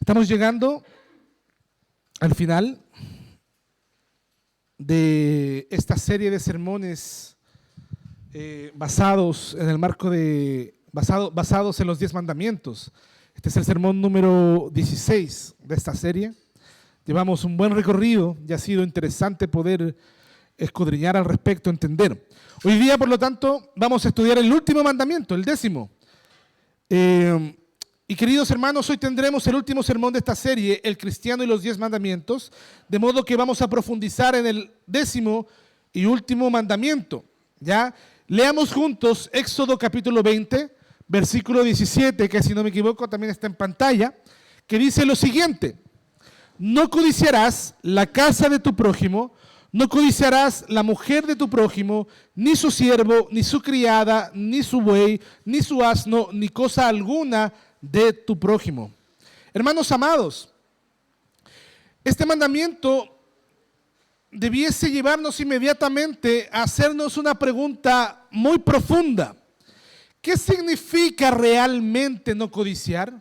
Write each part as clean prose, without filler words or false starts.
Estamos llegando al final de esta serie de sermones basados en el marco de basados en los 10 mandamientos. Este es el sermón número 16 de esta serie. Llevamos un buen recorrido y ha sido interesante poder escudriñar al respecto, entender. Hoy día, por lo tanto, vamos a estudiar el último mandamiento, el 10º. Y queridos hermanos, hoy tendremos el último sermón de esta serie, el cristiano y los 10 mandamientos, de modo que vamos a profundizar en el 10º y último mandamiento. ¿Ya? Leamos juntos Éxodo capítulo 20, versículo 17, que si no me equivoco también está en pantalla, que dice lo siguiente: no codiciarás la casa de tu prójimo, no codiciarás la mujer de tu prójimo, ni su siervo, ni su criada, ni su buey, ni su asno, ni cosa alguna de tu prójimo. Hermanos amados, este mandamiento debiese llevarnos inmediatamente a hacernos una pregunta muy profunda. ¿Qué significa realmente no codiciar?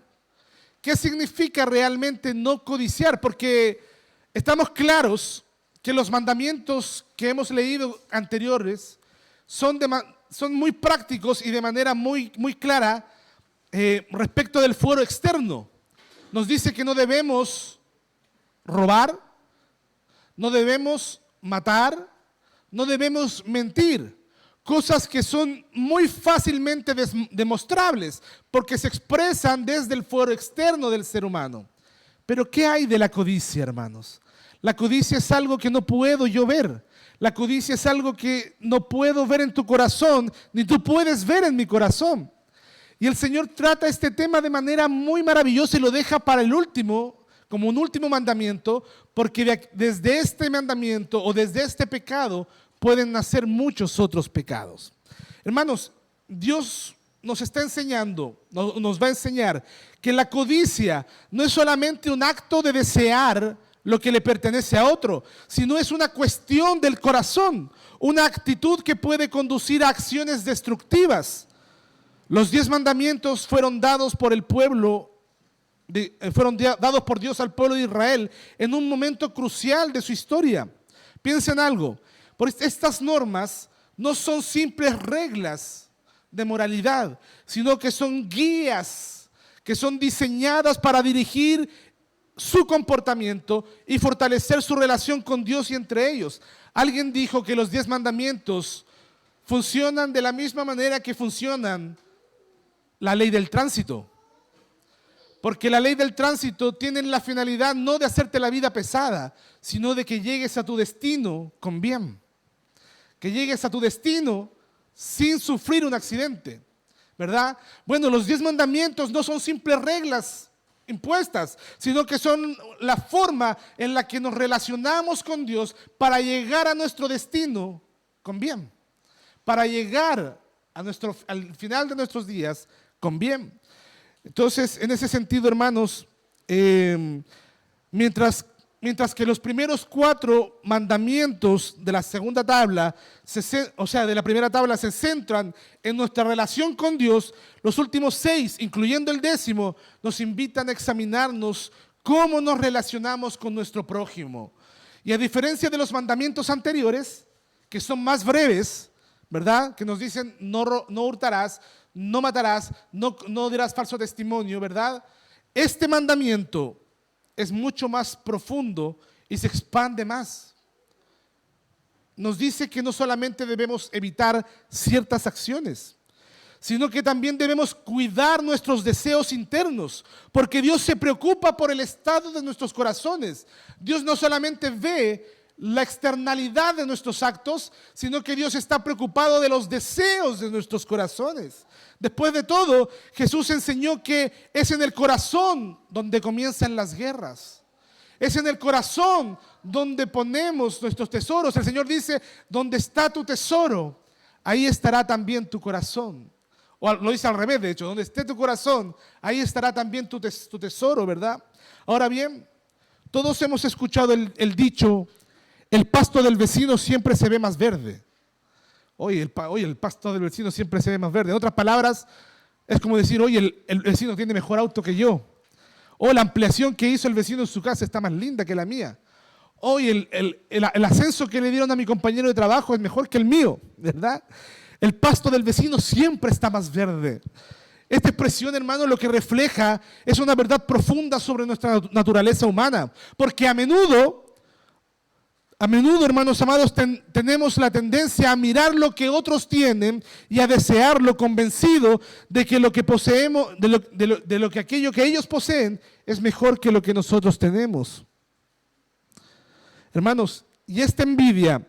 ¿Qué significa realmente no codiciar? Porque estamos claros que los mandamientos que hemos leído anteriores son muy prácticos y de manera muy clara respecto del fuero externo. Nos dice que no debemos robar, no debemos matar, no debemos mentir. Cosas que son muy fácilmente demostrables porque se expresan desde el fuero externo del ser humano. Pero ¿qué hay de la codicia, hermanos? La codicia es algo que no puedo yo ver. La codicia es algo que no puedo ver en tu corazón, ni tú puedes ver en mi corazón. Y el Señor trata este tema de manera muy maravillosa y lo deja para el último, como un último mandamiento, porque desde este mandamiento o desde este pecado pueden nacer muchos otros pecados. Hermanos, Dios nos está enseñando, nos va a enseñar que la codicia no es solamente un acto de desear lo que le pertenece a otro, sino es una cuestión del corazón, una actitud que puede conducir a acciones destructivas. Los 10 mandamientos fueron dados por el pueblo, dados por Dios al pueblo de Israel en un momento crucial de su historia. Piensen algo, estas normas no son simples reglas de moralidad, sino que son guías que son diseñadas para dirigir su comportamiento y fortalecer su relación con Dios y entre ellos. Alguien dijo que los 10 mandamientos funcionan de la misma manera que funcionan la ley del tránsito. Porque la ley del tránsito tiene la finalidad no de hacerte la vida pesada, sino de que llegues a tu destino con bien. Que llegues a tu destino sin sufrir un accidente, ¿verdad? Bueno, los 10 mandamientos no son simples reglas impuestas, sino que son la forma en la que nos relacionamos con Dios para llegar a nuestro destino con bien. Para llegar al final de nuestros días con bien. Entonces, en ese sentido, hermanos, mientras que los primeros 4 mandamientos de la segunda tabla, de la primera tabla, se centran en nuestra relación con Dios, los últimos 6, incluyendo el 10º, nos invitan a examinarnos cómo nos relacionamos con nuestro prójimo. Y a diferencia de los mandamientos anteriores, que son más breves, ¿verdad? Que nos dicen no hurtarás, no matarás, no dirás falso testimonio, ¿verdad? Este mandamiento es mucho más profundo y se expande más. Nos dice que no solamente debemos evitar ciertas acciones, sino que también debemos cuidar nuestros deseos internos, porque Dios se preocupa por el estado de nuestros corazones. Dios no solamente ve la externalidad de nuestros actos, sino que Dios está preocupado de los deseos de nuestros corazones. Después de todo, Jesús enseñó que es en el corazón donde comienzan las guerras. Es en el corazón donde ponemos nuestros tesoros. El Señor dice, donde está tu tesoro, ahí estará también tu corazón. O lo dice al revés, de hecho, donde esté tu corazón, ahí estará también tu tesoro, ¿verdad? Ahora bien, todos hemos escuchado el dicho: el pasto del vecino siempre se ve más verde. Oye, el pasto del vecino siempre se ve más verde. En otras palabras, es como decir, oye, el vecino tiene mejor auto que yo. Oh, la ampliación que hizo el vecino en su casa está más linda que la mía. Hoy el ascenso que le dieron a mi compañero de trabajo es mejor que el mío, ¿verdad? El pasto del vecino siempre está más verde. Esta expresión, hermano, lo que refleja es una verdad profunda sobre nuestra naturaleza humana. Porque a menudo, hermanos amados, tenemos la tendencia a mirar lo que otros tienen y a desearlo convencido de que lo que poseemos, de lo que aquello que ellos poseen es mejor que lo que nosotros tenemos. Hermanos, y esta envidia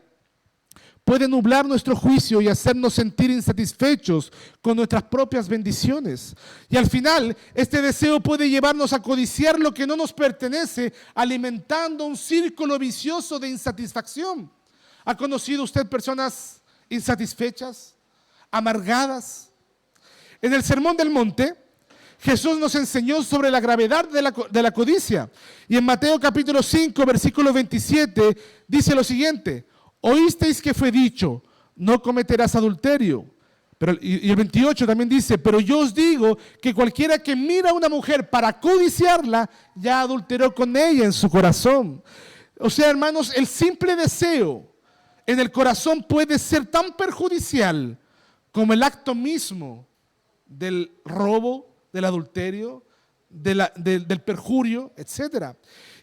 puede nublar nuestro juicio y hacernos sentir insatisfechos con nuestras propias bendiciones. Y al final, este deseo puede llevarnos a codiciar lo que no nos pertenece, alimentando un círculo vicioso de insatisfacción. ¿Ha conocido usted personas insatisfechas, amargadas? En el Sermón del Monte, Jesús nos enseñó sobre la gravedad de la codicia. Y en Mateo capítulo 5, versículo 27, dice lo siguiente: oísteis que fue dicho, no cometerás adulterio. Y el 28 también dice, pero yo os digo que cualquiera que mira a una mujer para codiciarla, ya adulteró con ella en su corazón. O sea, hermanos, el simple deseo en el corazón puede ser tan perjudicial como el acto mismo del robo, del adulterio, del perjurio, etc.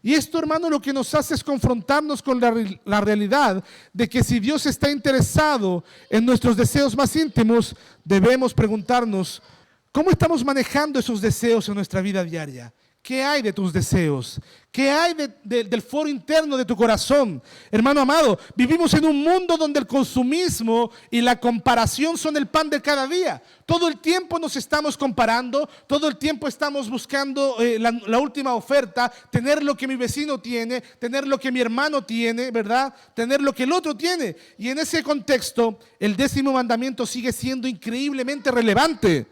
Y esto, hermano, lo que nos hace es confrontarnos con la realidad de que si Dios está interesado en nuestros deseos más íntimos, debemos preguntarnos, ¿cómo estamos manejando esos deseos en nuestra vida diaria? ¿Qué hay de tus deseos? ¿Qué hay del foro interno de tu corazón? Hermano amado, vivimos en un mundo donde el consumismo y la comparación son el pan de cada día. Todo el tiempo nos estamos comparando, todo el tiempo estamos buscando la última oferta, tener lo que mi vecino tiene, tener lo que mi hermano tiene, ¿verdad? Tener lo que el otro tiene. Y en ese contexto, el 10º mandamiento sigue siendo increíblemente relevante,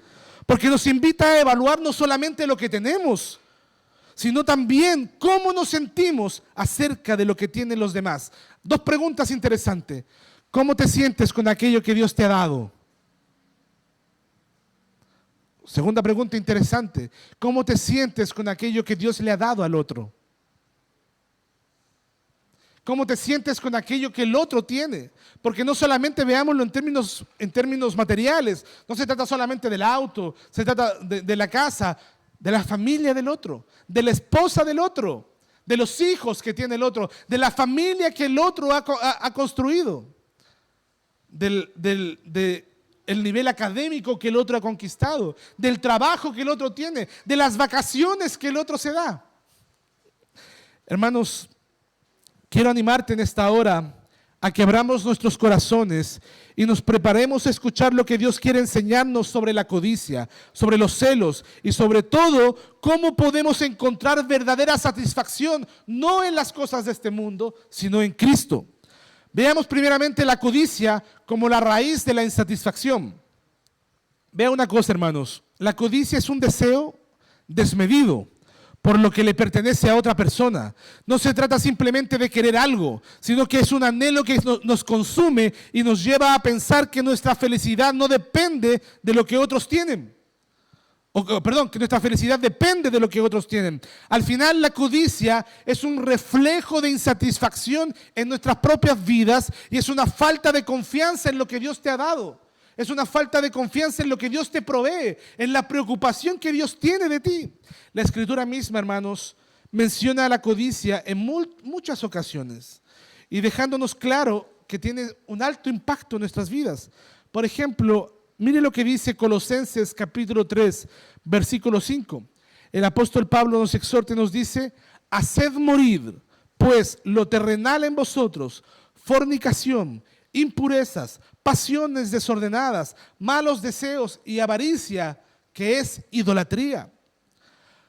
porque nos invita a evaluar no solamente lo que tenemos, sino también cómo nos sentimos acerca de lo que tienen los demás. 2 preguntas interesantes. ¿Cómo te sientes con aquello que Dios te ha dado? Segunda pregunta interesante. ¿Cómo te sientes con aquello que Dios le ha dado al otro? ¿Cómo te sientes con aquello que el otro tiene? Porque no solamente veámoslo en términos materiales, no se trata solamente del auto, se trata de la casa, de la familia del otro, de la esposa del otro, de los hijos que tiene el otro, de la familia que el otro ha construido, del nivel académico que el otro ha conquistado, del trabajo que el otro tiene, de las vacaciones que el otro se da. Hermanos, quiero animarte en esta hora a que abramos nuestros corazones y nos preparemos a escuchar lo que Dios quiere enseñarnos sobre la codicia, sobre los celos y sobre todo cómo podemos encontrar verdadera satisfacción no en las cosas de este mundo, sino en Cristo. Veamos primeramente la codicia como la raíz de la insatisfacción. Vea una cosa, hermanos, la codicia es un deseo desmedido por lo que le pertenece a otra persona. No se trata simplemente de querer algo, sino que es un anhelo que nos consume y nos lleva a pensar que nuestra felicidad no depende de lo que otros tienen. Que nuestra felicidad depende de lo que otros tienen. Al final, la codicia es un reflejo de insatisfacción en nuestras propias vidas y es una falta de confianza en lo que Dios te ha dado. Es una falta de confianza en lo que Dios te provee, en la preocupación que Dios tiene de ti. La Escritura misma, hermanos, menciona la codicia en muchas ocasiones y dejándonos claro que tiene un alto impacto en nuestras vidas. Por ejemplo, mire lo que dice Colosenses capítulo 3, versículo 5. El apóstol Pablo nos exhorta y nos dice: haced morir, pues, lo terrenal en vosotros, fornicación, impurezas, pasiones desordenadas, malos deseos y avaricia, que es idolatría.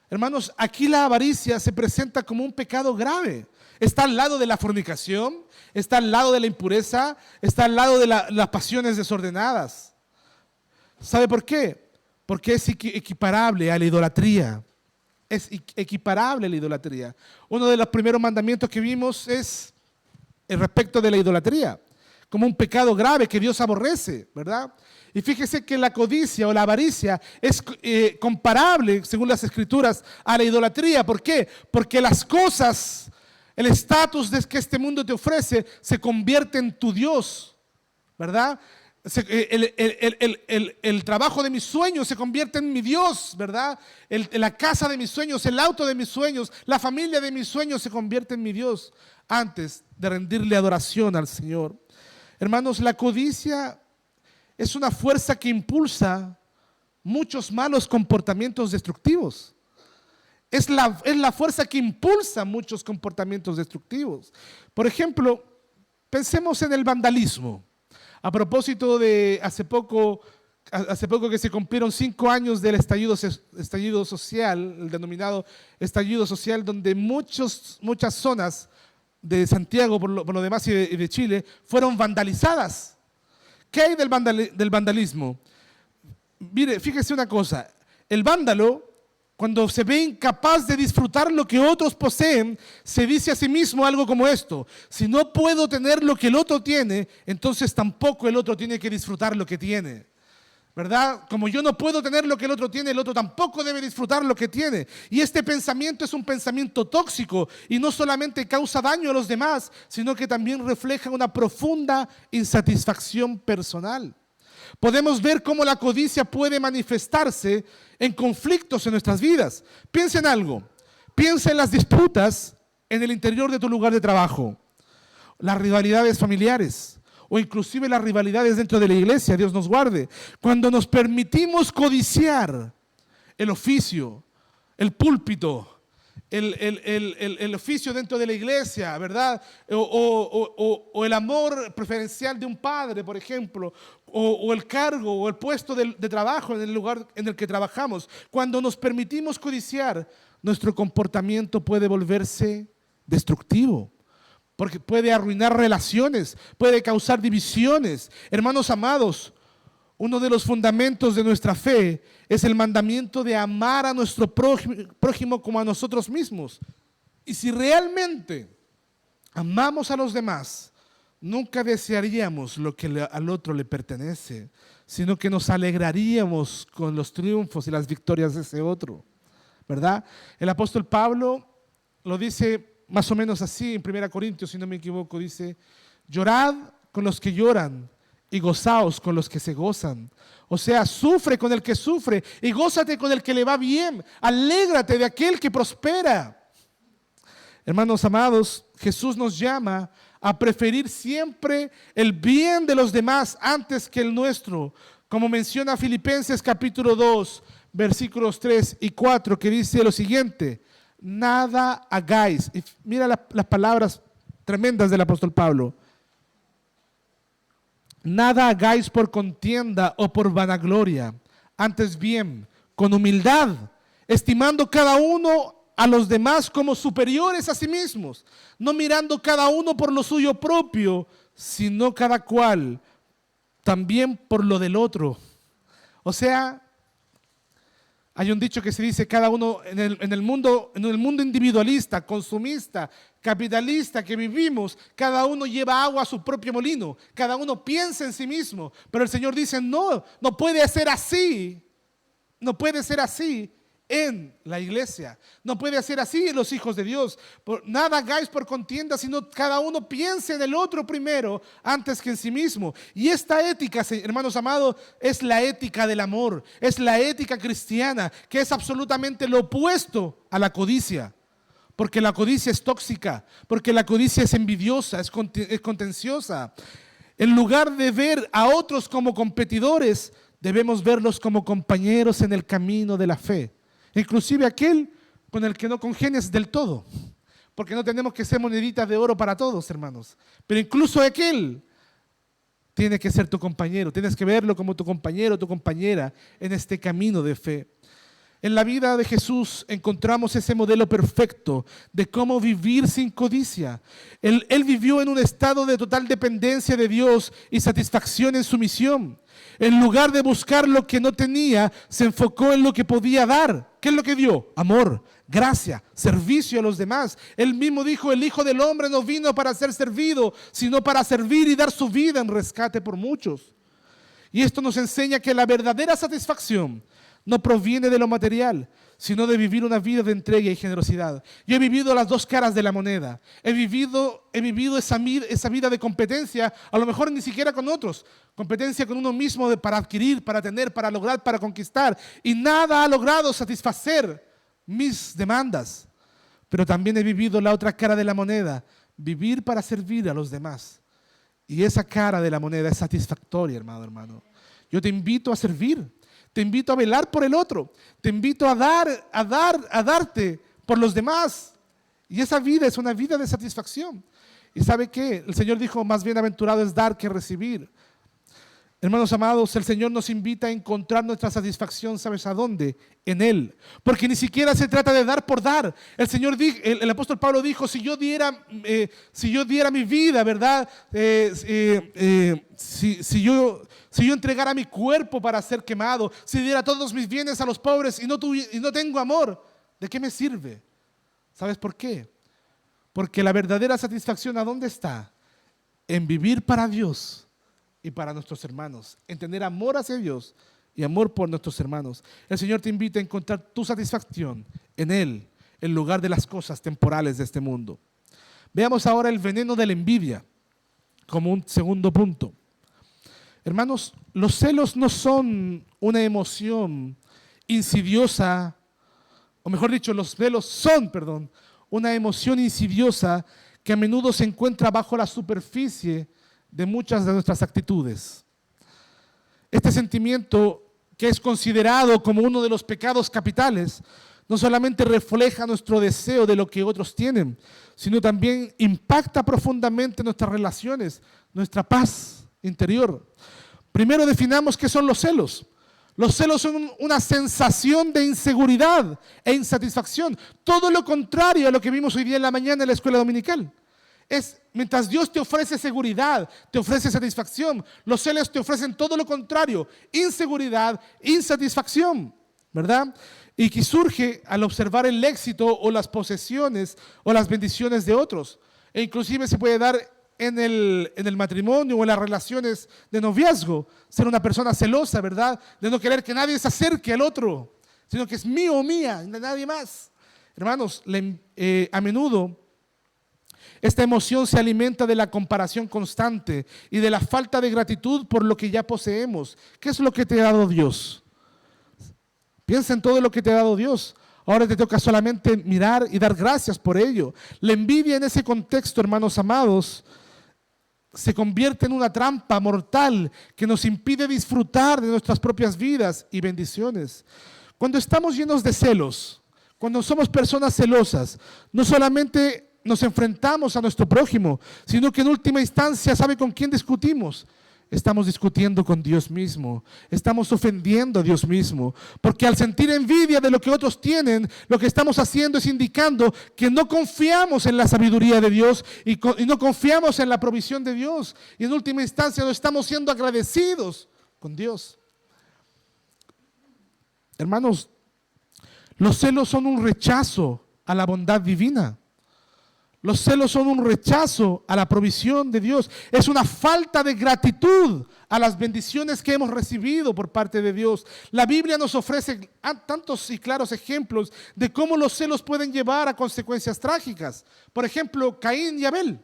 Hermanos, aquí la avaricia se presenta como un pecado grave. Está al lado de la fornicación, está al lado de la impureza, está al lado de las pasiones desordenadas. ¿Sabe por qué? Porque es equiparable a la idolatría. Es equiparable a la idolatría. Uno de los primeros mandamientos que vimos es el respecto de la idolatría, como un pecado grave que Dios aborrece, ¿verdad? Y fíjese que la codicia o la avaricia es comparable, según las Escrituras, a la idolatría. ¿Por qué? Porque las cosas, el estatus que este mundo te ofrece, se convierte en tu Dios, ¿verdad? El trabajo de mis sueños se convierte en mi Dios, ¿verdad? La casa de mis sueños, el auto de mis sueños, la familia de mis sueños se convierte en mi Dios antes de rendirle adoración al Señor. Hermanos, la codicia es una fuerza que impulsa muchos malos comportamientos destructivos. Es la fuerza que impulsa muchos comportamientos destructivos. Por ejemplo, pensemos en el vandalismo. A propósito de hace poco que se cumplieron 5 años del estallido social, el denominado estallido social, donde muchas zonas de Santiago, por lo demás, y de Chile, fueron vandalizadas. ¿Qué hay del vandalismo? Mire, fíjese una cosa, el vándalo, cuando se ve incapaz de disfrutar lo que otros poseen, se dice a sí mismo algo como esto: si no puedo tener lo que el otro tiene, entonces tampoco el otro tiene que disfrutar lo que tiene. ¿Verdad? Como yo no puedo tener lo que el otro tiene, el otro tampoco debe disfrutar lo que tiene. Y este pensamiento es un pensamiento tóxico y no solamente causa daño a los demás, sino que también refleja una profunda insatisfacción personal. Podemos ver cómo la codicia puede manifestarse en conflictos en nuestras vidas. Piensa en algo. Piensa en las disputas en el interior de tu lugar de trabajo, las rivalidades familiares, o inclusive las rivalidades dentro de la iglesia. Dios nos guarde. Cuando nos permitimos codiciar el oficio, el púlpito, el oficio dentro de la iglesia, ¿verdad? O el amor preferencial de un padre, por ejemplo, o el cargo o el puesto de trabajo en el lugar en el que trabajamos. Cuando nos permitimos codiciar, nuestro comportamiento puede volverse destructivo, porque puede arruinar relaciones, puede causar divisiones. Hermanos amados, uno de los fundamentos de nuestra fe es el mandamiento de amar a nuestro prójimo como a nosotros mismos. Y si realmente amamos a los demás, nunca desearíamos lo que al otro le pertenece, sino que nos alegraríamos con los triunfos y las victorias de ese otro, ¿verdad? El apóstol Pablo lo dice más o menos así en 1 Corintios, si no me equivoco, dice: llorad con los que lloran y gozaos con los que se gozan. O sea, sufre con el que sufre y gózate con el que le va bien. Alégrate de aquel que prospera. Hermanos amados, Jesús nos llama a preferir siempre el bien de los demás antes que el nuestro, como menciona Filipenses capítulo 2, versículos 3 y 4, que dice lo siguiente: nada hagáis. Y mira las palabras tremendas del apóstol Pablo. Nada hagáis por contienda o por vanagloria, antes bien, con humildad, estimando cada uno a los demás como superiores a sí mismos, no mirando cada uno por lo suyo propio, sino cada cual también por lo del otro. O sea, hay un dicho que se dice: cada uno en el mundo individualista, consumista, capitalista que vivimos, cada uno lleva agua a su propio molino, cada uno piensa en sí mismo. Pero el Señor dice: no puede ser así, no puede ser así en la iglesia, no puede ser así en los hijos de Dios. Nada hagáis por contienda, sino cada uno piense en el otro primero antes que en sí mismo. Y esta ética, hermanos amados, es la ética del amor, es la ética cristiana, que es absolutamente lo opuesto a la codicia. Porque la codicia es tóxica, porque la codicia es envidiosa, es contenciosa. En lugar de ver a otros como competidores, debemos verlos como compañeros en el camino de la fe. Inclusive aquel con el que no congenias del todo, porque no tenemos que ser moneditas de oro para todos, hermanos. Pero incluso aquel tiene que ser tu compañero, tienes que verlo como tu compañero, tu compañera en este camino de fe. En la vida de Jesús encontramos ese modelo perfecto de cómo vivir sin codicia. Él vivió en un estado de total dependencia de Dios y satisfacción en su misión. En lugar de buscar lo que no tenía, se enfocó en lo que podía dar. ¿Qué es lo que dio? Amor, gracia, servicio a los demás. Él mismo dijo: el Hijo del Hombre no vino para ser servido, sino para servir y dar su vida en rescate por muchos. Y esto nos enseña que la verdadera satisfacción no proviene de lo material, sino de vivir una vida de entrega y generosidad. Yo he vivido las dos caras de la moneda. He vivido esa vida de competencia, a lo mejor ni siquiera con otros. Competencia con uno mismo para adquirir, para tener, para lograr, para conquistar. Y nada ha logrado satisfacer mis demandas. Pero también he vivido la otra cara de la moneda, vivir para servir a los demás. Y esa cara de la moneda es satisfactoria, hermano. Yo te invito a servir. Te invito a velar por el otro. Te invito a darte por los demás. Y esa vida es una vida de satisfacción. ¿Y sabe qué? El Señor dijo, más bienaventurado es dar que recibir. Hermanos amados, el Señor nos invita a encontrar nuestra satisfacción, ¿sabes a dónde? En Él. Porque ni siquiera se trata de dar por dar. El apóstol Pablo dijo, si yo diera mi vida, ¿verdad? Si yo entregara mi cuerpo para ser quemado, si diera todos mis bienes a los pobres y no tengo amor, ¿de qué me sirve? ¿Sabes por qué? Porque la verdadera satisfacción, ¿a dónde está? En vivir para Dios y para nuestros hermanos, en tener amor hacia Dios y amor por nuestros hermanos. El Señor te invita a encontrar tu satisfacción en Él, en lugar de las cosas temporales de este mundo. Veamos ahora el veneno de la envidia como un segundo punto. Hermanos, los celos no son una emoción insidiosa, o mejor dicho, los celos son, una emoción insidiosa que a menudo se encuentra bajo la superficie de muchas de nuestras actitudes. Este sentimiento, que es considerado como uno de los pecados capitales, no solamente refleja nuestro deseo de lo que otros tienen, sino también impacta profundamente nuestras relaciones, nuestra paz interior. Primero definamos qué son los celos. Los celos son una sensación de inseguridad e insatisfacción. Todo lo contrario a lo que vimos hoy día en la mañana en la escuela dominical. Mientras Dios te ofrece seguridad, te ofrece satisfacción, los celos te ofrecen todo lo contrario, inseguridad, insatisfacción, ¿verdad? Y que surge al observar el éxito o las posesiones o las bendiciones de otros. E inclusive se puede dar en el matrimonio o en las relaciones de noviazgo, ser una persona celosa, ¿verdad? De no querer que nadie se acerque al otro, sino que es mío o mía, de nadie más. Hermanos, a menudo esta emoción se alimenta de la comparación constante y de la falta de gratitud por lo que ya poseemos. ¿Qué es lo que te ha dado Dios? Piensa en todo lo que te ha dado Dios. Ahora te toca solamente mirar y dar gracias por ello. La envidia en ese contexto, hermanos amados, se convierte en una trampa mortal que nos impide disfrutar de nuestras propias vidas y bendiciones. Cuando estamos llenos de celos, cuando somos personas celosas, no solamente nos enfrentamos a nuestro prójimo, sino que en última instancia, ¿sabe con quién discutimos? Estamos discutiendo con Dios mismo, estamos ofendiendo a Dios mismo, porque al sentir envidia de lo que otros tienen, lo que estamos haciendo es indicando que no confiamos en la sabiduría de Dios y no confiamos en la provisión de Dios, y en última instancia no estamos siendo agradecidos con Dios. Hermanos, los celos son un rechazo a la bondad divina. Los celos son un rechazo a la provisión de Dios. Es una falta de gratitud a las bendiciones que hemos recibido por parte de Dios. La Biblia nos ofrece tantos y claros ejemplos de cómo los celos pueden llevar a consecuencias trágicas. Por ejemplo, Caín y Abel.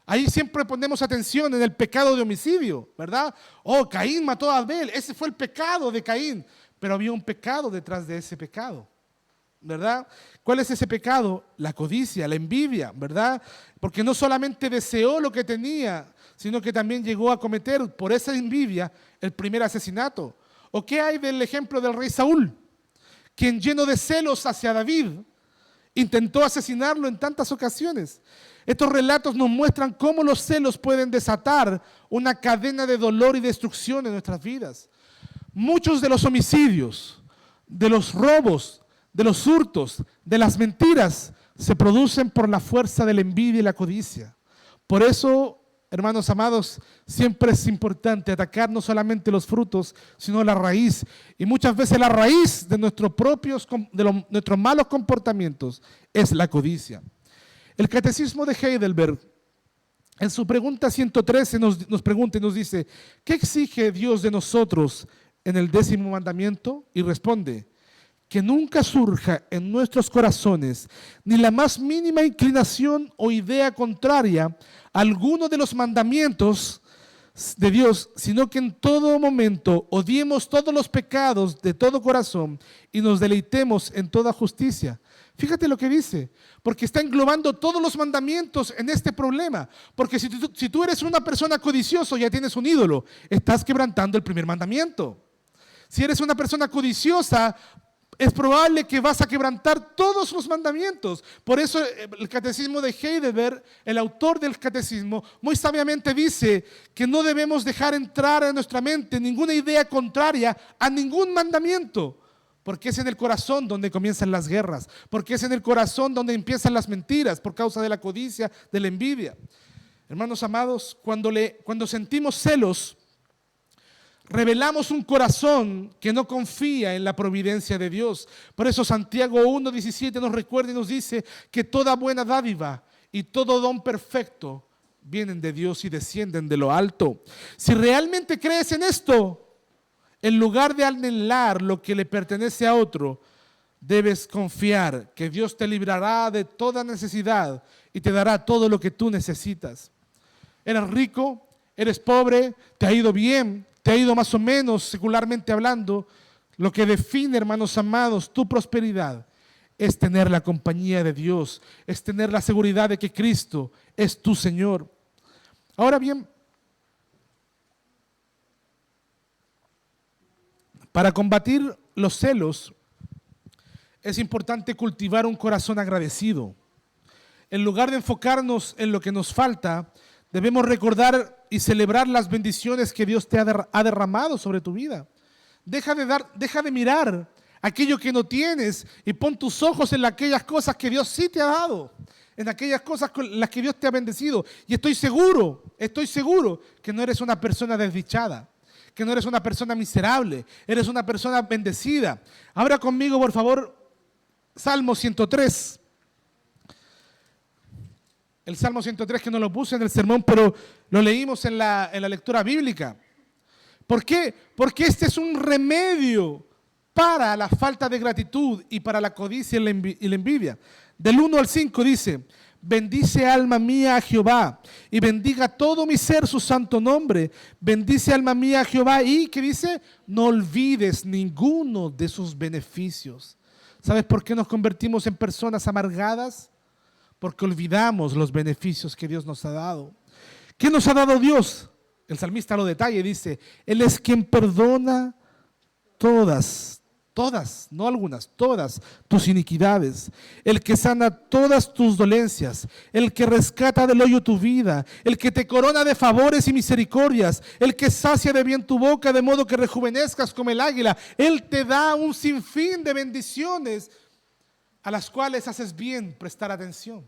Ahí siempre ponemos atención en el pecado de homicidio, ¿verdad? Oh, Caín mató a Abel. Ese fue el pecado de Caín. Pero había un pecado detrás de ese pecado, ¿verdad? ¿Cuál es ese pecado? La codicia, la envidia, ¿verdad? Porque no solamente deseó lo que tenía, sino que también llegó a cometer por esa envidia el primer asesinato. ¿O qué hay del ejemplo del rey Saúl? Quien, lleno de celos hacia David, intentó asesinarlo en tantas ocasiones. Estos relatos nos muestran cómo los celos pueden desatar una cadena de dolor y destrucción en nuestras vidas. Muchos de los homicidios, de los robos, de los hurtos, de las mentiras, se producen por la fuerza de la envidia y la codicia. Por eso, hermanos amados, siempre es importante atacar no solamente los frutos, sino la raíz. Y muchas veces la raíz de nuestros malos comportamientos es la codicia. El Catecismo de Heidelberg En su pregunta 113 nos pregunta y nos dice, ¿qué exige Dios de nosotros en el 10º mandamiento? Y responde, que nunca surja en nuestros corazones ni la más mínima inclinación o idea contraria a alguno de los mandamientos de Dios, sino que en todo momento odiemos todos los pecados de todo corazón y nos deleitemos en toda justicia. Fíjate lo que dice, porque está englobando todos los mandamientos en este problema. Porque si tú eres una persona codiciosa, ya tienes un ídolo, estás quebrantando el primer mandamiento. Si eres una persona codiciosa, es probable que vas a quebrantar todos los mandamientos. Por eso el catecismo de Heidelberg, el autor del catecismo, muy sabiamente dice que no debemos dejar entrar en nuestra mente ninguna idea contraria a ningún mandamiento. Porque es en el corazón donde comienzan las guerras, porque es en el corazón donde empiezan las mentiras por causa de la codicia, de la envidia. Hermanos amados, cuando sentimos celos, revelamos un corazón que no confía en la providencia de Dios. Por eso Santiago 1:17 nos recuerda y nos dice que toda buena dádiva y todo don perfecto vienen de Dios y descienden de lo alto. Si realmente crees en esto, en lugar de anhelar lo que le pertenece a otro, debes confiar que Dios te librará de toda necesidad y te dará todo lo que tú necesitas. ¿Eres rico? ¿Eres pobre? ¿Te ha ido bien? ¿Te ha ido más o menos, secularmente hablando? Lo que define, hermanos amados, tu prosperidad es tener la compañía de Dios, es tener la seguridad de que Cristo es tu Señor. Ahora bien, para combatir los celos, es importante cultivar un corazón agradecido. En lugar de enfocarnos en lo que nos falta, debemos recordar y celebrar las bendiciones que Dios te ha derramado sobre tu vida. Deja de mirar aquello que no tienes y pon tus ojos en aquellas cosas que Dios sí te ha dado, en aquellas cosas con las que Dios te ha bendecido. Y estoy seguro que no eres una persona desdichada, que no eres una persona miserable, eres una persona bendecida. Abra conmigo, por favor, Salmo 103. El Salmo 103 que no lo puse en el sermón, pero lo leímos en la lectura bíblica. ¿Por qué? Porque este es un remedio para la falta de gratitud y para la codicia y la envidia. Del 1 al 5 dice, bendice alma mía a Jehová y bendiga todo mi ser su santo nombre. Bendice alma mía a Jehová y, ¿qué dice? No olvides ninguno de sus beneficios. ¿Sabes por qué nos convertimos en personas amargadas? Porque olvidamos los beneficios que Dios nos ha dado. ¿Qué nos ha dado Dios? El salmista lo detalla y dice, Él es quien perdona todas, no algunas, todas tus iniquidades, el que sana todas tus dolencias, el que rescata del hoyo tu vida, el que te corona de favores y misericordias, el que sacia de bien tu boca de modo que rejuvenezcas como el águila. Él te da un sinfín de bendiciones a las cuales haces bien prestar atención.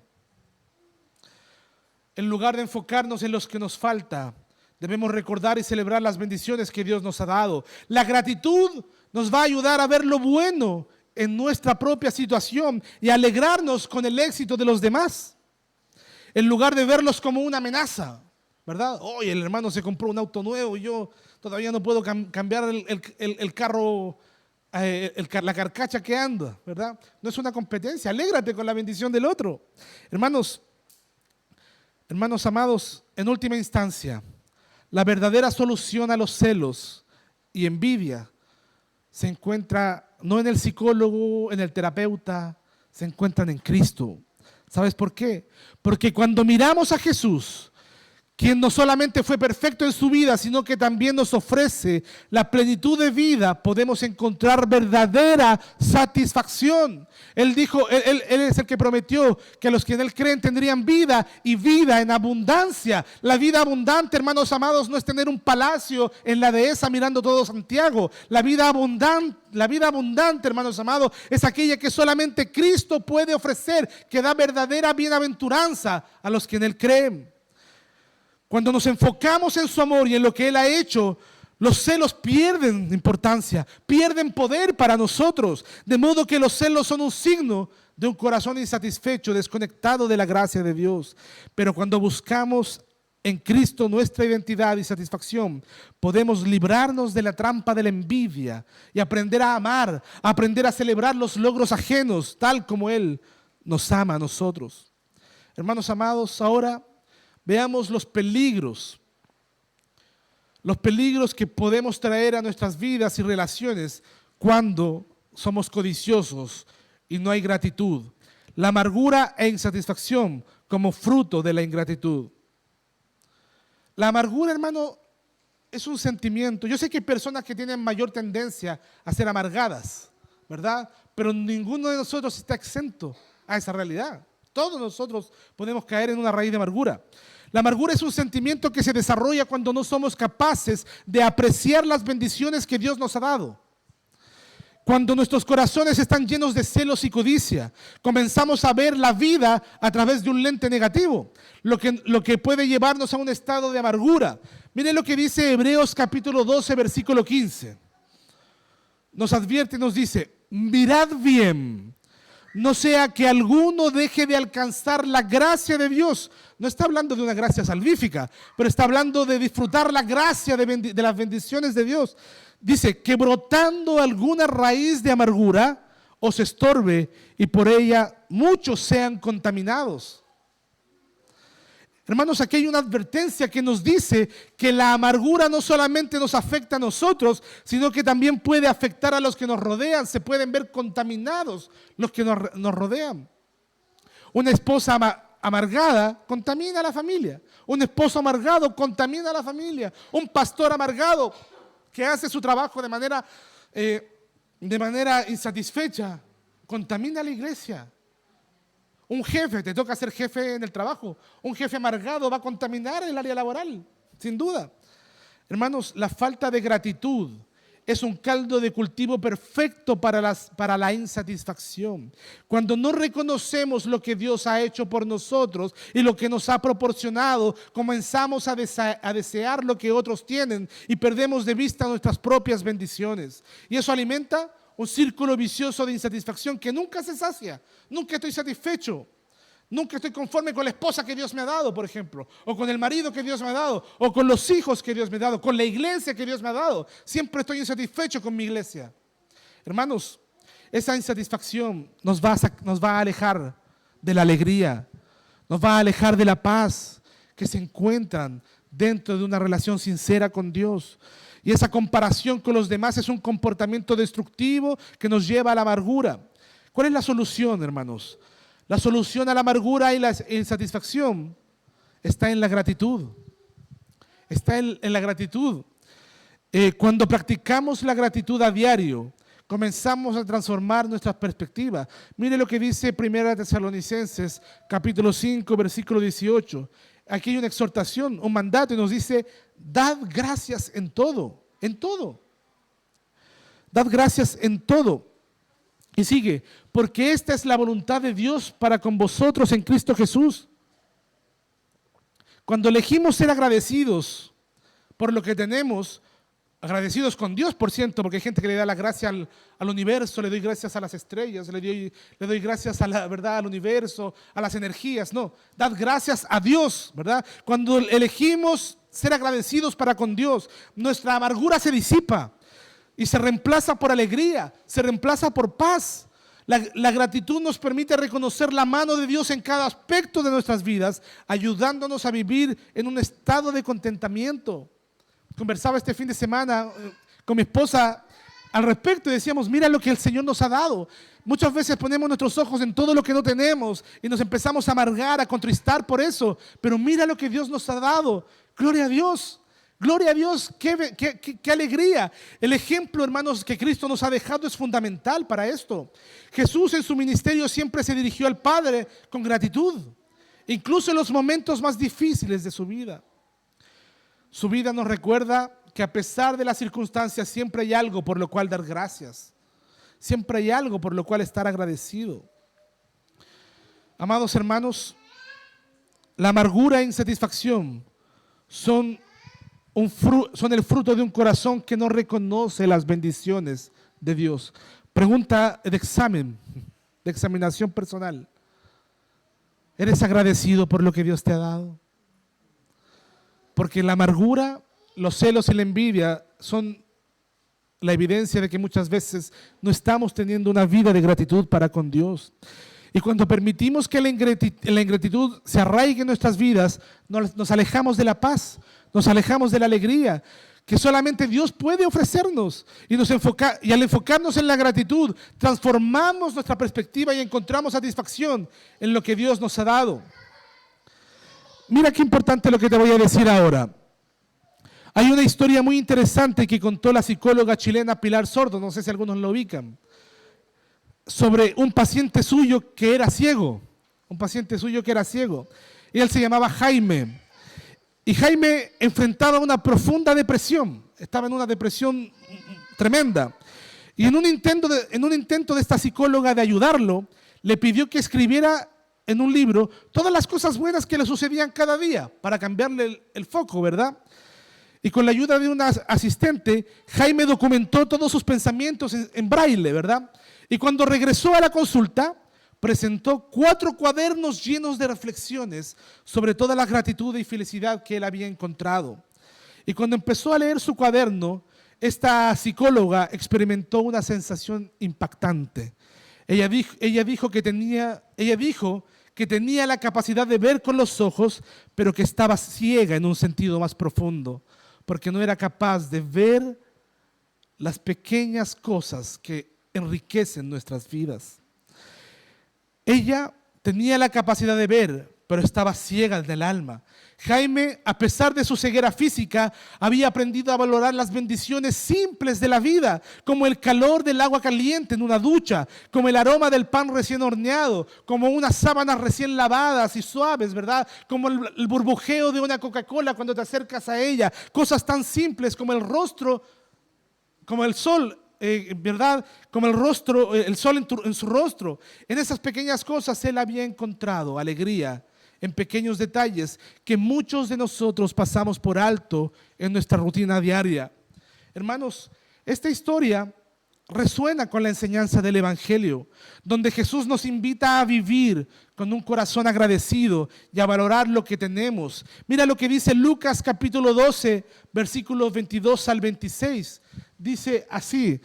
En lugar de enfocarnos en los que nos falta, debemos recordar y celebrar las bendiciones que Dios nos ha dado. La gratitud nos va a ayudar a ver lo bueno en nuestra propia situación y alegrarnos con el éxito de los demás, en lugar de verlos como una amenaza, ¿verdad? Oye, el hermano se compró un auto nuevo y yo todavía no puedo cambiar el carro, la carcacha que anda, ¿verdad? No es una competencia, alégrate con la bendición del otro. Hermanos amados, en última instancia, la verdadera solución a los celos y envidia se encuentra no en el psicólogo, en el terapeuta, se encuentran en Cristo. ¿Sabes por qué? Porque cuando miramos a Jesús, quien no solamente fue perfecto en su vida, sino que también nos ofrece la plenitud de vida, podemos encontrar verdadera satisfacción. Él dijo, él es el que prometió que los que en Él creen tendrían vida y vida en abundancia. La vida abundante, hermanos amados, no es tener un palacio en la dehesa mirando todo Santiago. La vida abundante, hermanos amados, es aquella que solamente Cristo puede ofrecer, que da verdadera bienaventuranza a los que en Él creen. Cuando nos enfocamos en su amor y en lo que Él ha hecho, los celos pierden importancia, pierden poder para nosotros. De modo que los celos son un signo de un corazón insatisfecho, desconectado de la gracia de Dios. Pero cuando buscamos en Cristo nuestra identidad y satisfacción, podemos librarnos de la trampa de la envidia y aprender a amar, aprender a celebrar los logros ajenos, tal como Él nos ama a nosotros. Hermanos amados, ahora veamos los peligros que podemos traer a nuestras vidas y relaciones cuando somos codiciosos y no hay gratitud. La amargura e insatisfacción como fruto de la ingratitud. La amargura, hermano, es un sentimiento. Yo sé que hay personas que tienen mayor tendencia a ser amargadas, ¿verdad? Pero ninguno de nosotros está exento a esa realidad. Todos nosotros podemos caer en una raíz de amargura. La amargura es un sentimiento que se desarrolla cuando no somos capaces de apreciar las bendiciones que Dios nos ha dado. Cuando nuestros corazones están llenos de celos y codicia, comenzamos a ver la vida a través de un lente negativo, lo que puede llevarnos a un estado de amargura. Mire lo que dice Hebreos capítulo 12, versículo 15. Nos advierte y nos dice, mirad bien, no sea que alguno deje de alcanzar la gracia de Dios. No está hablando de una gracia salvífica, pero está hablando de disfrutar la gracia de las bendiciones de Dios. Dice, que brotando alguna raíz de amargura os estorbe y por ella muchos sean contaminados. Hermanos, aquí hay una advertencia que nos dice que la amargura no solamente nos afecta a nosotros, sino que también puede afectar a los que nos rodean. Se pueden ver contaminados los que nos rodean. Una esposa amargada contamina a la familia. Un esposo amargado contamina a la familia. Un pastor amargado que hace su trabajo de manera insatisfecha contamina a la iglesia. Un jefe, te toca ser jefe en el trabajo, un jefe amargado va a contaminar el área laboral, sin duda. Hermanos, la falta de gratitud es un caldo de cultivo perfecto para la insatisfacción. Cuando no reconocemos lo que Dios ha hecho por nosotros y lo que nos ha proporcionado, comenzamos a desear lo que otros tienen y perdemos de vista nuestras propias bendiciones. Y eso alimenta un círculo vicioso de insatisfacción que nunca se sacia. Nunca estoy satisfecho. Nunca estoy conforme con la esposa que Dios me ha dado, por ejemplo, o con el marido que Dios me ha dado, o con los hijos que Dios me ha dado, con la iglesia que Dios me ha dado. Siempre estoy insatisfecho con mi iglesia. Hermanos, esa insatisfacción nos va a alejar de la alegría, nos va a alejar de la paz que se encuentran dentro de una relación sincera con Dios. Y esa comparación con los demás es un comportamiento destructivo que nos lleva a la amargura. ¿Cuál es la solución, hermanos? La solución a la amargura y la insatisfacción está en la gratitud. Está en la gratitud. Cuando practicamos la gratitud a diario, comenzamos a transformar nuestras perspectivas. Mire lo que dice 1 Tesalonicenses, capítulo 5, versículo 18. Aquí hay una exhortación, un mandato, y nos dice, dad gracias en todo, en todo. Dad gracias en todo. Y sigue, porque esta es la voluntad de Dios para con vosotros en Cristo Jesús. Cuando elegimos ser agradecidos por lo que tenemos, agradecidos con Dios, por cierto, porque hay gente que le da la gracia al universo, le doy gracias a las estrellas, le doy gracias a la verdad, al universo, a las energías. No, dad gracias a Dios, ¿verdad? Cuando elegimos ser agradecidos para con Dios, nuestra amargura se disipa y se reemplaza por alegría, se reemplaza por paz. La gratitud nos permite reconocer la mano de Dios en cada aspecto de nuestras vidas, ayudándonos a vivir en un estado de contentamiento. Conversaba este fin de semana con mi esposa al respecto y decíamos, mira lo que el Señor nos ha dado. Muchas veces ponemos nuestros ojos en todo lo que no tenemos y nos empezamos a amargar, a contristar por eso. Pero mira lo que Dios nos ha dado. Gloria a Dios. Gloria a Dios, qué alegría. El ejemplo, hermanos, que Cristo nos ha dejado es fundamental para esto. Jesús en su ministerio siempre se dirigió al Padre con gratitud, incluso en los momentos más difíciles de su vida. Su vida nos recuerda que a pesar de las circunstancias siempre hay algo por lo cual dar gracias. Siempre hay algo por lo cual estar agradecido. Amados hermanos, la amargura e insatisfacción son el fruto de un corazón que no reconoce las bendiciones de Dios. Pregunta de examen, de examinación personal. ¿Eres agradecido por lo que Dios te ha dado? Porque la amargura, los celos y la envidia son la evidencia de que muchas veces no estamos teniendo una vida de gratitud para con Dios. Y cuando permitimos que la ingratitud se arraigue en nuestras vidas, nos alejamos de la paz, nos alejamos de la alegría que solamente Dios puede ofrecernos. Y al enfocarnos en la gratitud, transformamos nuestra perspectiva y encontramos satisfacción en lo que Dios nos ha dado. Mira qué importante lo que te voy a decir ahora. Hay una historia muy interesante que contó la psicóloga chilena Pilar Sordo, no sé si algunos lo ubican, sobre un paciente suyo que era ciego. Y él se llamaba Jaime. Y Jaime enfrentaba una profunda depresión, estaba en una depresión tremenda. Y en un intento de esta psicóloga de ayudarlo, le pidió que escribiera en un libro todas las cosas buenas que le sucedían cada día para cambiarle el foco, ¿verdad? Y con la ayuda de una asistente, Jaime documentó todos sus pensamientos en braille, ¿verdad? Y cuando regresó a la consulta, presentó 4 cuadernos llenos de reflexiones sobre toda la gratitud y felicidad que él había encontrado. Y cuando empezó a leer su cuaderno, esta psicóloga experimentó una sensación impactante. Ella dijo que tenía la capacidad de ver con los ojos, pero que estaba ciega en un sentido más profundo, porque no era capaz de ver las pequeñas cosas que enriquecen nuestras vidas. Ella tenía la capacidad de ver, pero estaba ciega del alma. Jaime, a pesar de su ceguera física, había aprendido a valorar las bendiciones simples de la vida, como el calor del agua caliente en una ducha, como el aroma del pan recién horneado, como unas sábanas recién lavadas y suaves, ¿verdad? Como el burbujeo de una Coca-Cola cuando te acercas a ella. Cosas tan simples como el rostro, como el sol, ¿verdad? Como el sol en su rostro. En esas pequeñas cosas él había encontrado alegría, en pequeños detalles que muchos de nosotros pasamos por alto en nuestra rutina diaria. Hermanos, esta historia resuena con la enseñanza del Evangelio, donde Jesús nos invita a vivir con un corazón agradecido y a valorar lo que tenemos. Mira lo que dice Lucas capítulo 12, versículos 22 al 26. Dice así: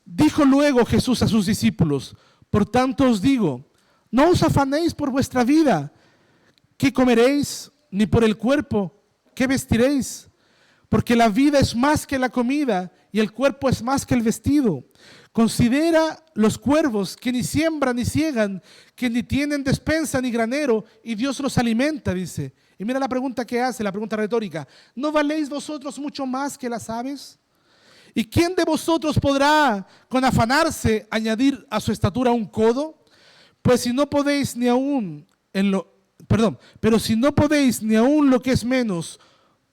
dijo luego Jesús a sus discípulos: por tanto os digo, no os afanéis por vuestra vida, ¿qué comeréis? Ni por el cuerpo, ¿qué vestiréis? Porque la vida es más que la comida y el cuerpo es más que el vestido. Considera los cuervos, que ni siembran ni ciegan, que ni tienen despensa ni granero, y Dios los alimenta, dice. Y mira la pregunta que hace, la pregunta retórica: ¿no valéis vosotros mucho más que las aves? ¿Y quién de vosotros podrá, con afanarse, añadir a su estatura un codo? Pues si no podéis ni aún pero si no podéis ni aún lo que es menos,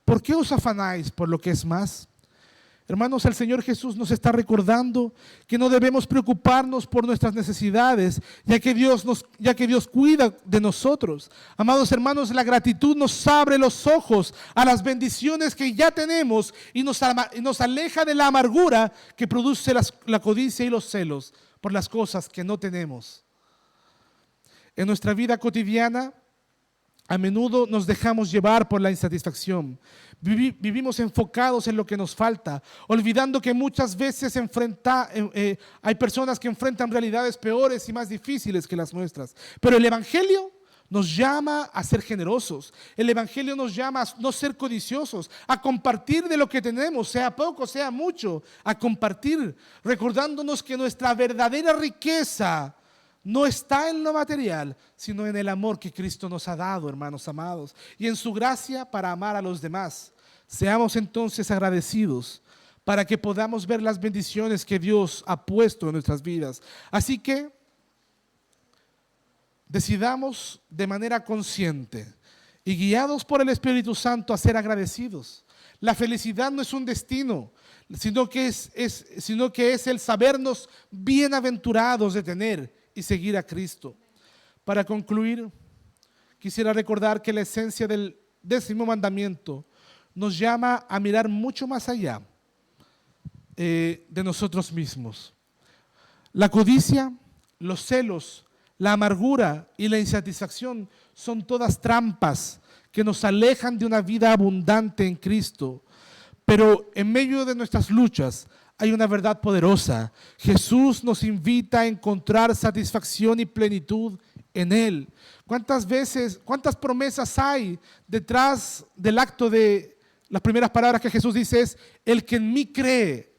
¿por qué os afanáis por lo que es más? Hermanos, el Señor Jesús nos está recordando que no debemos preocuparnos por nuestras necesidades, ya que Dios cuida de nosotros. Amados hermanos, la gratitud nos abre los ojos a las bendiciones que ya tenemos y nos aleja de la amargura que produce la codicia y los celos por las cosas que no tenemos. En nuestra vida cotidiana, a menudo nos dejamos llevar por la insatisfacción. Vivimos enfocados en lo que nos falta, olvidando que muchas veces hay personas que enfrentan realidades peores y más difíciles que las nuestras. Pero el Evangelio nos llama a ser generosos. El Evangelio nos llama a no ser codiciosos, a compartir de lo que tenemos, sea poco, sea mucho, a compartir, recordándonos que nuestra verdadera riqueza no está en lo material, sino en el amor que Cristo nos ha dado, hermanos amados, y en su gracia para amar a los demás. Seamos entonces agradecidos para que podamos ver las bendiciones que Dios ha puesto en nuestras vidas. Así que decidamos de manera consciente y guiados por el Espíritu Santo a ser agradecidos. La felicidad no es un destino, sino que es el sabernos bienaventurados de tener y seguir a Cristo. Para concluir, quisiera recordar que la esencia del 10º mandamiento nos llama a mirar mucho más allá de nosotros mismos. La codicia, los celos, la amargura y la insatisfacción son todas trampas que nos alejan de una vida abundante en Cristo. Pero en medio de nuestras luchas hay una verdad poderosa. Jesús nos invita a encontrar satisfacción y plenitud en Él. ¿Cuántas promesas hay detrás del acto de las primeras palabras que Jesús dice es, el que en mí cree?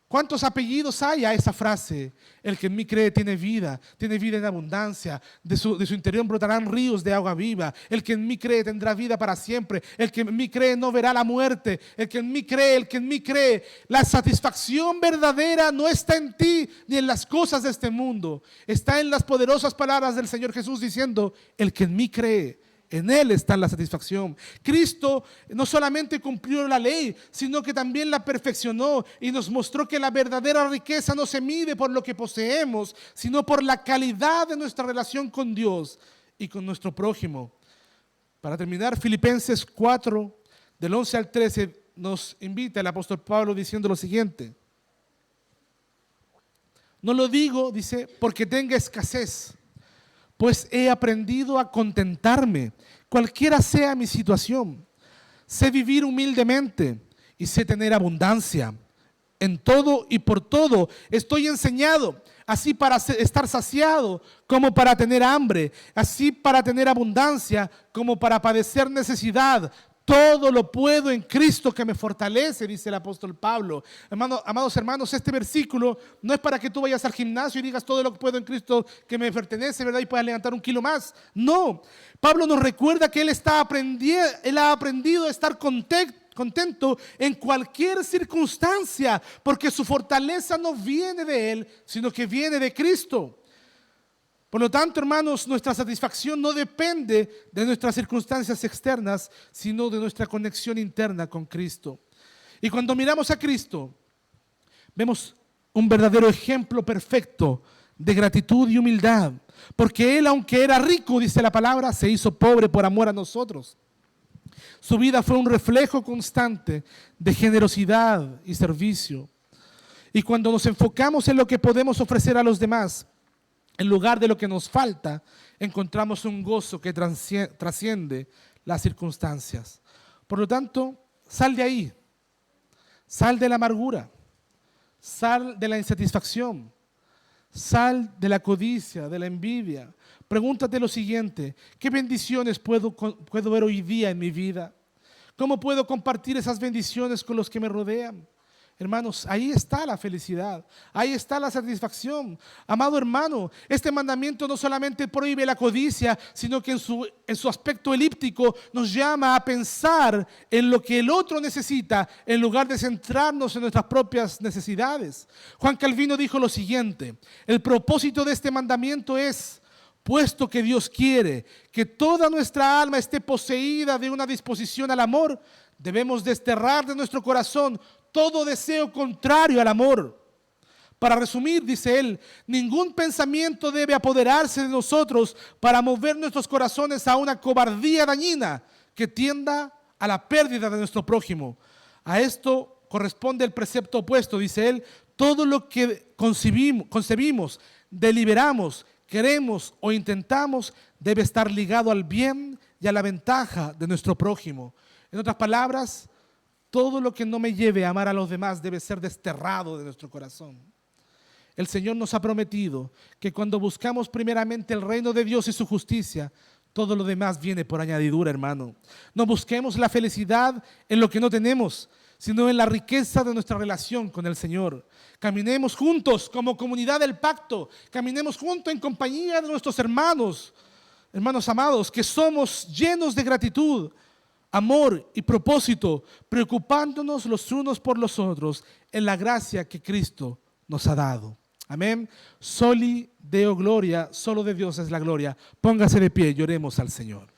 ¿Cuántos apellidos hay a esa frase? El que en mí cree tiene vida en abundancia, de su interior brotarán ríos de agua viva. El que en mí cree tendrá vida para siempre. El que en mí cree no verá la muerte. El que en mí cree. La satisfacción verdadera no está en ti ni en las cosas de este mundo. Está en las poderosas palabras del Señor Jesús diciendo, el que en mí cree. En Él está la satisfacción. Cristo no solamente cumplió la ley, sino que también la perfeccionó y nos mostró que la verdadera riqueza no se mide por lo que poseemos, sino por la calidad de nuestra relación con Dios y con nuestro prójimo. Para terminar, Filipenses 4, del 11 al 13, nos invita el apóstol Pablo diciendo lo siguiente. No lo digo, dice, porque tenga escasez, pues he aprendido a contentarme, cualquiera sea mi situación. Sé vivir humildemente y sé tener abundancia. En todo y por todo estoy enseñado, así para estar saciado como para tener hambre, así para tener abundancia como para padecer necesidad. Todo lo puedo en Cristo que me fortalece, dice el apóstol Pablo. Amados hermanos, este versículo no es para que tú vayas al gimnasio y digas todo lo que puedo en Cristo que me pertenece, ¿verdad? Y puedas levantar 1 kilo más. No, Pablo nos recuerda que él ha aprendido a estar contento en cualquier circunstancia, porque su fortaleza no viene de él, sino que viene de Cristo. Por lo tanto, hermanos, nuestra satisfacción no depende de nuestras circunstancias externas, sino de nuestra conexión interna con Cristo. Y cuando miramos a Cristo, vemos un verdadero ejemplo perfecto de gratitud y humildad, porque Él, aunque era rico, dice la palabra, se hizo pobre por amor a nosotros. Su vida fue un reflejo constante de generosidad y servicio. Y cuando nos enfocamos en lo que podemos ofrecer a los demás, en lugar de lo que nos falta, encontramos un gozo que trasciende las circunstancias. Por lo tanto, sal de ahí, sal de la amargura, sal de la insatisfacción, sal de la codicia, de la envidia. Pregúntate lo siguiente: ¿qué bendiciones puedo ver hoy día en mi vida? ¿Cómo puedo compartir esas bendiciones con los que me rodean? Hermanos, ahí está la felicidad, ahí está la satisfacción. Amado hermano, este mandamiento no solamente prohíbe la codicia, sino que en su aspecto elíptico nos llama a pensar en lo que el otro necesita, en lugar de centrarnos en nuestras propias necesidades. Juan Calvino dijo lo siguiente: el propósito de este mandamiento es, puesto que Dios quiere que toda nuestra alma esté poseída de una disposición al amor, debemos desterrar de nuestro corazón todo deseo contrario al amor. Para resumir, dice él, ningún pensamiento debe apoderarse de nosotros para mover nuestros corazones a una cobardía dañina que tienda a la pérdida de nuestro prójimo. A esto corresponde el precepto opuesto, dice él: todo lo que concebimos, deliberamos, queremos o intentamos debe estar ligado al bien y a la ventaja de nuestro prójimo. En otras palabras, todo lo que no me lleve a amar a los demás debe ser desterrado de nuestro corazón. El Señor nos ha prometido que cuando buscamos primeramente el reino de Dios y su justicia, todo lo demás viene por añadidura, hermano. No busquemos la felicidad en lo que no tenemos, sino en la riqueza de nuestra relación con el Señor. Caminemos juntos como comunidad del pacto, caminemos juntos en compañía de nuestros hermanos amados, que somos llenos de gratitud, amor y propósito, preocupándonos los unos por los otros en la gracia que Cristo nos ha dado. Amén. Soli Deo gloria, solo de Dios es la gloria. Póngase de pie y oremos al Señor.